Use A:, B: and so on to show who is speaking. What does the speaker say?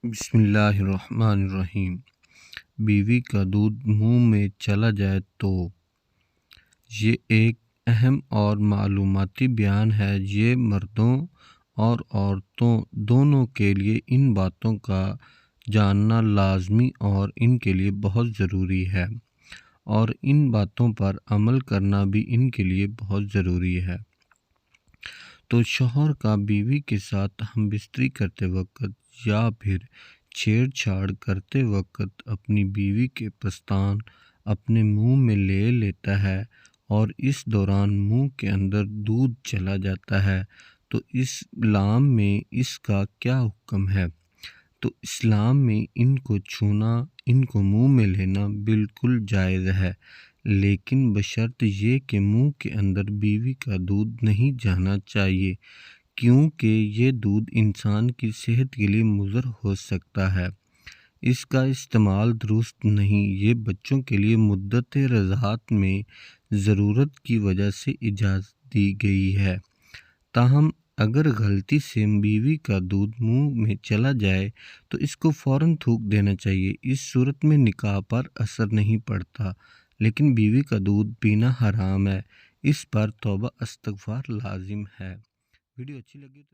A: بسم اللہ الرحمن الرحیم۔ بیوی کا دودھ منہ میں چلا جائے تو یہ ایک اہم اور معلوماتی بیان ہے۔ یہ مردوں اور عورتوں دونوں کے لیے ان باتوں کا جاننا لازمی اور ان کے لیے بہت ضروری ہے، اور ان باتوں پر عمل کرنا بھی ان کے لیے بہت ضروری ہے۔ تو شوہر کا بیوی کے ساتھ ہم بستری کرتے وقت یا پھر چھیڑ چھاڑ کرتے وقت اپنی بیوی کے پستان اپنے منہ میں لے لیتا ہے اور اس دوران منہ کے اندر دودھ چلا جاتا ہے، تو اسلام میں اس کا کیا حکم ہے؟ تو اسلام میں ان کو چھونا، ان کو منہ میں لینا بالکل جائز ہے، لیکن بشرط یہ کہ منہ کے اندر بیوی کا دودھ نہیں جانا چاہیے، کیونکہ یہ دودھ انسان کی صحت کے لیے مضر ہو سکتا ہے۔ اس کا استعمال درست نہیں۔ یہ بچوں کے لیے مدت رضاعت میں ضرورت کی وجہ سے اجازت دی گئی ہے، تاہم اگر غلطی سے بیوی کا دودھ منہ میں چلا جائے تو اس کو فوراً تھوک دینا چاہیے۔ اس صورت میں نکاح پر اثر نہیں پڑتا، لیکن بیوی کا دودھ پینا حرام ہے۔ اس پر توبہ استغفار لازم ہے۔ ویڈیو اچھی لگی تو